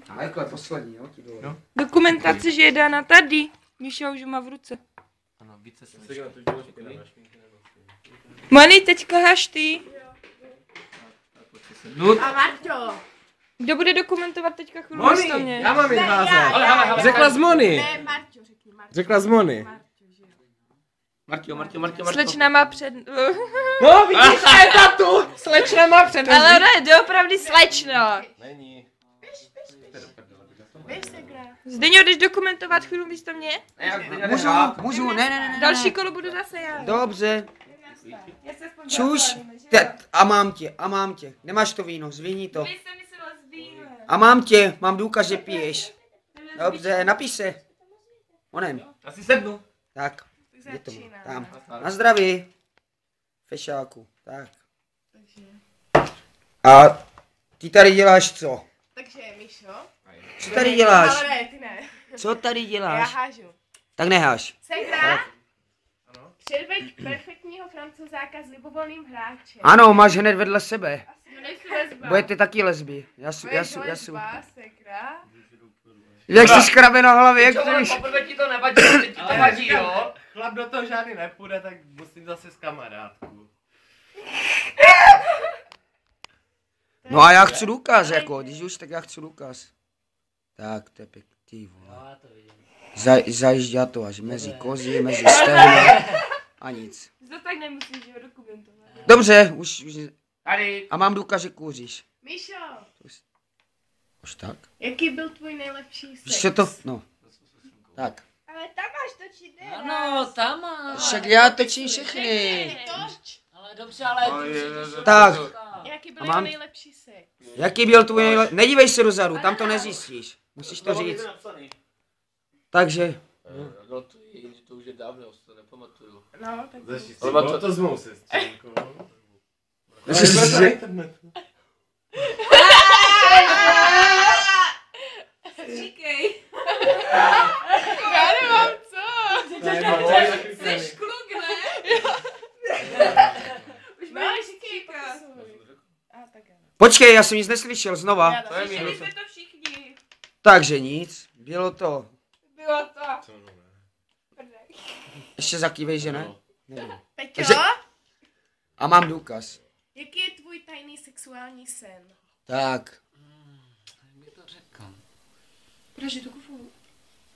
A jako je poslední, jo? No. Dokumentace, že je dána tady. Míša už má v ruce. Ano, více se Moni, teďka háš ty. A Marťo. Kdo bude dokumentovat teďka chvíli Moni, místo mě? já mám jít házet. já. Řekla z Moni. Ne, Marťo, řekni Marťo. Řekla z Moni. Marťo. Slečna má před... No, vidíš, to je tatu. Slečna má před. Ale ne, doopravdy slečno. Není. Běž se gra. Zdeňo, jdeš dokumentovat chvíli místo mě? Můžu, ne. Další kolo budu zase já. Dobře. Já se aspoň Čuš. zapálím, že? A mám tě. Nemáš to víno, zvíni to. Vy jste myslela s vínem. A mám tě, mám důkaz, že piješ. Dobře, napiš se. Onem. Asi sednu. Tak, je to Začíná. tam. Na zdraví. Fešáku, tak. A ty tady děláš co? Takže Míšo. Co tady děláš? Ale ne, ty ne. Co tady Já děláš? hážu. Tak neháš. Segra. Předveď perfektního francouzáka s libovolným hráčem. Ano, máš hned vedle sebe. No nejsi lesba. Budete taky lesby. Budeš lesba, Segra. Jak jsi škrabe na hlavě, jak to víš? Poprvé ti to nevadí, teď ti to vadí, jo? Chlap do toho žádný nepůjde, tak musím zase s kamarádku. No a já chci důkaz, jako, když už, tak já chci důkaz. Tak, to je pěkný, vole. Zajížděl to až mezi kozy, mezi stehna a nic. To tak nemusíš ho dokumentovat. Dobře, už. Tady. A mám důkaz, že kouříš. Míšo, Už tak. jaký byl tvůj nejlepší sex? Víš co to? No. Tak. Ale tam máš točit, ne? Ano, tam máš. Však já točím všechny. Toč. Ale dobře, ale... Tak. Jaký byl A jeho mám- nejlepší sex? Jaký byl tvůj nejlepší? Nedívej se dozadu, tam to nezjistíš. Musíš to říct. Takže. No to už je dávno, to nepamatuju. No, tak Ale to s mou sestřenkou. Říkej. já nemám co. Jsi kluk, ne? Už No, máš říkej, říkat. A tak ano. Počkej, já jsem nic neslyšel, znova. Já taky. Slyšeli jsme to všichni. Takže nic. Bylo to. Bylo to. Ještě zakývej, že ne? Nevím. Peťo, Takže- A mám důkaz. jaký je tvůj tajný sexuální sen? Tak. Mi to řekl. Proč tu kufu?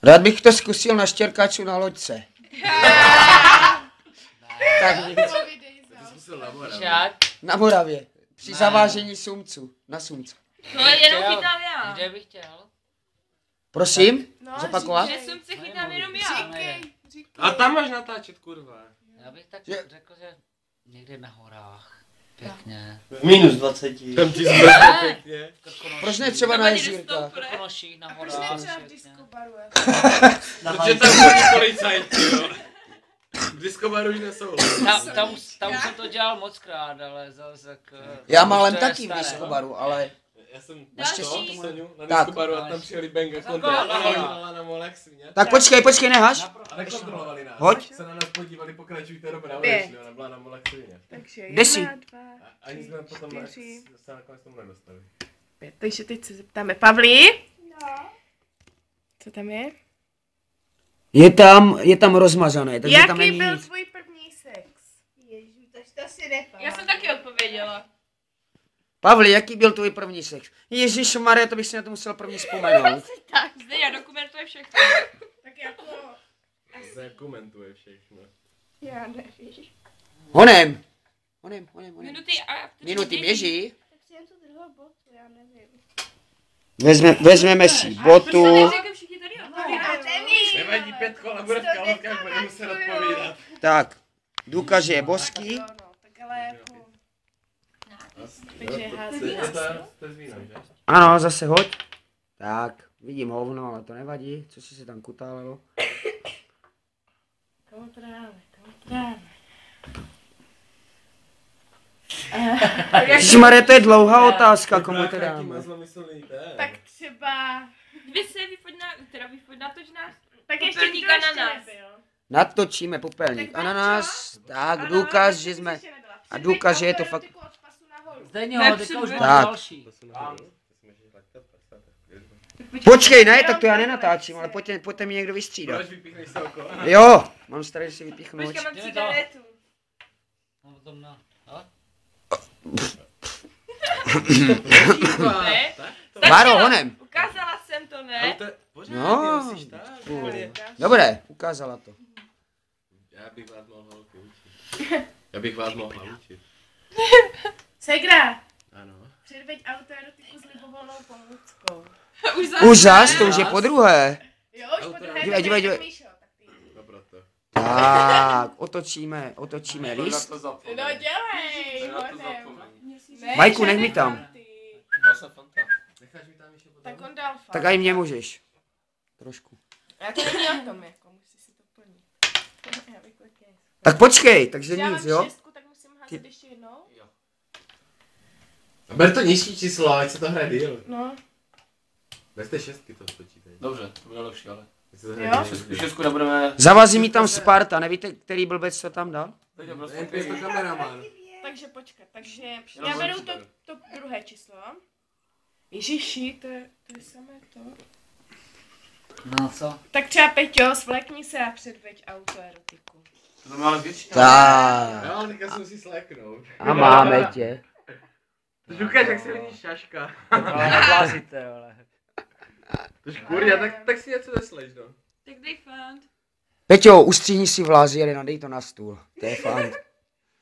Rád bych to zkusil na štěrkaču na loďce. Tak nic. Povídej za. Zkusil na Moravě. Jak? Na Moravě. Při zavážení sumců. Na sumce. To jenom chytám já. Kde bych chtěl? Prosím? No, Zopakovat? Že jsem se chytám jenom já. Říkej. A tam máš natáčet, kurva. Já bych tak Že- řekl, že někde na horách. Pěkně. Minus 20. Tam ti zbyl pěkně. Proč ne třeba na jezírkách? Krkonoší na A proč horách. ne třeba v pěkně. diskobaru? Protože tam chodí policajti, jo. V diskobaru už nesouhlasí. Tam jsem to dělal mockrát, ale zase tak... Já už málem to je taky v staré. diskobaru, ale Já jsem Další. na Tak. diskobaru a tam přijeli benga Tak kontrola na molech svině. tak počkej, nehaš? A nekontrolovali nás. Hoď. Se na nás podívali, pokračujte dobrá, Dvě. odešli, ona byla na molech svině. Takže Kde jsi? 1, 2, A ani jsme potom 4, se nakonec tomu nedostali. 5. Takže teď se zeptáme Pavlí. No. Co tam je? Je tam rozmazané, takže tam Jaký není byl nic. tvůj první sex? Ježíš, to si nepamatuju. Já jsem taky odpověděla. Pavli, jaký byl tvůj první sex? Ježišmarja, to bych si na to musel první vzpomenout. Tak, zde já dokumentuje všechno. Tak jako... Zakomentuje všechno. Já nevím. Honem. Minuty a... Minuty běží. Tak si jen tu druhou botu, já nevím. Vezmeme si Proč to botu. neřekl všichni tady odpovídat? Nevadí, 5 kol a bude v kalhotkách, bude muset odpovídat. Tak, důkaz, že je boský. No, tak ale jako... Takže hází. To je z vína, že? Ano, zase hoď. Tak, vidím hovno, ale to nevadí. Co si se tam kutálelo? Komu to dáme? Ježišmarja, to je dlouhá otázka, komu to dáme. Tak třeba... Vy se vyfoď na toč nás. Tak ještě Popelník kdo ještě ananas. nebyl? Natočíme popelník ananas. Tak, důkaz, že jsme... A důkaz, že je to fakt... Zdeňo, teďka už Tak. máš další. Počkej, ne, tak to já nenatáčím, ale pojďte mi někdo vystřídat. Proč vypíchneš se okolo? Jo, mám starý si vypíchnout. Počkej, mám Jdeme to. cigaretu. No potom na. Ale? Ne? Báro, honem. Ukázala jsem to, Ale ne? to je pořád, No, musíš tak. dobré, ukázala to. Já bych vás mohl holky učit. Já bych vás mohl naučit. Segra, Ano. předveď autoerotiku s libovolnou pomůckou. Už zas, to už je po druhé. Jo, už po druhé. Dívej, dívej, dívej. Míšo, tak ty. No proto. Tak, otočíme To list. na to zapomeň. No dělej, To na to honem. zapomeň. Ne, Majku, nech žádné mi tam. fanty. Dal jsem Fanta. Necháš mi tam ještě potom? Tak on dal fakt. Tak aj mě můžeš. Trošku. Já to není o tom, jako musí si to plnit. Já bych taky. Tak počkej, takže Já nic, mám jo? 6, tak musím házet ještě jednou. Ber to nižší číslo, ať se to hraje díl. No. Bez té šestky to spočítej. Dobře, to bude lepší, ale. Ať se to hraje Jo? díl. Šestku nebudeme... Zavazí mi tam Sparta, nevíte, který blbec to tam dal? Teď je prostě... Jen pět to kameraman. Takže počkat, takže Já já mám beru super. to druhé číslo. Ježiši, to je samé to. No co? Tak třeba Peťo, svlékni se a předveď autoerotiku. To má ale větší. Tak. Jo, teďka se musí sléknout. A máme tě. Žukáš, jak se vidíš šaška. Ale neblázíte, ale. Tož kurňa, tak si něco nesleš, no. Tak dej fant. Peťo, ustříhni si vlázi, Jelena, dej to na stůl. To je fajn.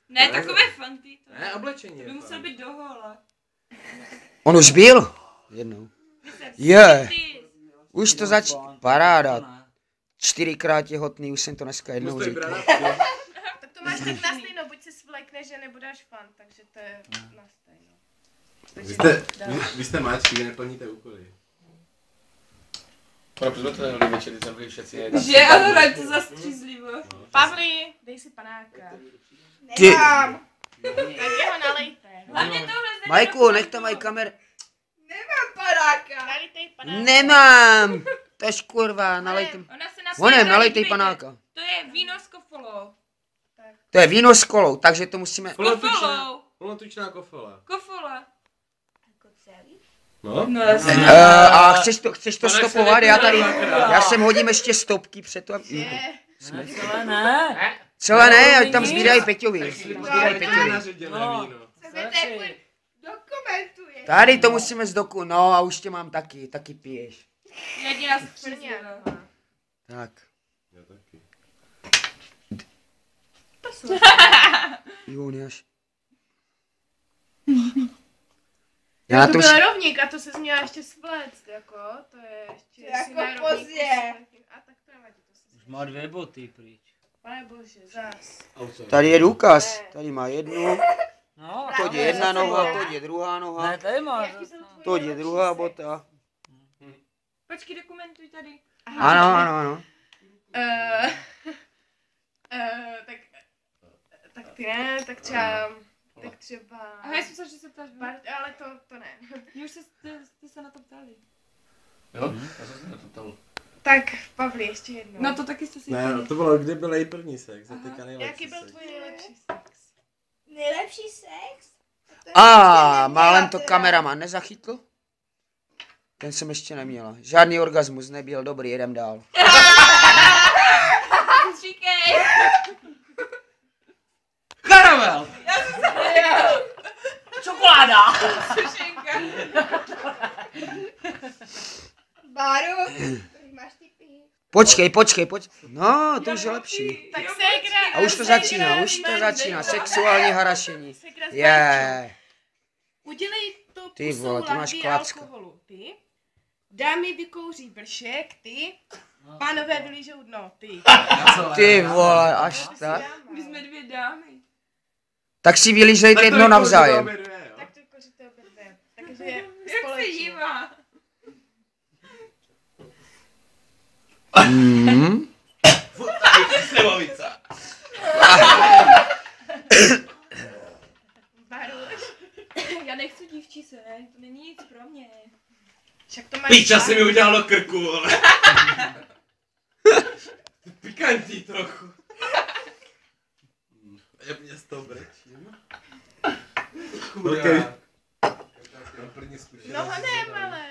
Ne, takové fanty. To Ne, oblečení by je musel fajn. být do hola. On už byl? Jednou. Je. Ty. Už to paráda. 4krát těhotný, už jsem to dneska jednou Musí říkal. brát. Tak to máš tak na stejno, buď se svlékneš, že nebudáš fan, takže to je na stejno. Vy jste máčky, vy neplníte úkoly. Proč jsme to neměli večer, ty tam byli všetci jedna. Že, ale hraj to za střízlivost. Pavli, dej si panáka. Ty, Tak jeho nalejte. Hlavně tohle zde Majku, nech tam mají kamer. Nalitej panáka. Nemám. Tož kurva, nalejte. Ona se na Honem, nalejtej panáka. To je víno s kofolou. To je víno s kolou, takže to musíme... Kofolou. Plnotučná kofola. Kofola. No? No, A chceš to stopovat? Já sem hodím ještě stopky před to. Ale ne. Celé ne, ať tam sbírají Peťovi. Sbírají Peťovi. Naředěné víno. Dokumentuje. Tady to musíme zdoku, no a už tě mám taky piješ. jediná střízlivá. Tak. Já taky. Juniáš. Já to to byl rovník a to se změla ještě svléct, jako, to je ještě... Jako si na rovníku pozdě. svlékni- A tak to nevadí, to se... Už má 2 boty pryč. Pane bože, zás. Tady je důkaz. Tady má jednu, No, to je jedna noha, to je druhá noha, ne, tady máš. to je druhá bota. Počkej, dokumentuj tady. Ano. Tak ty ne, tak třeba... Tak třeba... Aha, já jsem se, že se ptáš. Ale to ne. Vy už jste se na to ptali. Jo? Já jsem se na to ptal. Tak, Pavli, ještě jednou. No to taky jste si Ne, to bylo, kdy byl její první sex, a teďka nejlepší Jaký byl sex. tvůj nejlepší sex? Nejlepší sex? A málem to kameraman nezachytl? Ten jsem ještě neměla. Žádný orgasmus nebyl, dobrý, jedem dál. Říkej. Karamel! Čokoláda! Sušenka. Báru, kolik máš ty pí? Počkej. No, to už je lepší. Tak Segra... A už to začíná, sexuální harašení. Je. Udělej to Ty pusou vole, ty máš lahví klacka. alkoholu, ty. Dámy vykouří vršek, ty. Pánové vylížou dno, ty. Ty vole, až tak. My jsme 2 dámy. Tak si vylížejte jedno navzájem. Tak to koříte obě dvě. Takže Jak se společně. dívá? Slivovica. Baruš. Já nechci dívčí se, to není nic pro mě. Však to máš... Píča si mi udělalo krku, vole. Pikantní trochu. Já mě z toho brečím. Kurva. No ne, ale.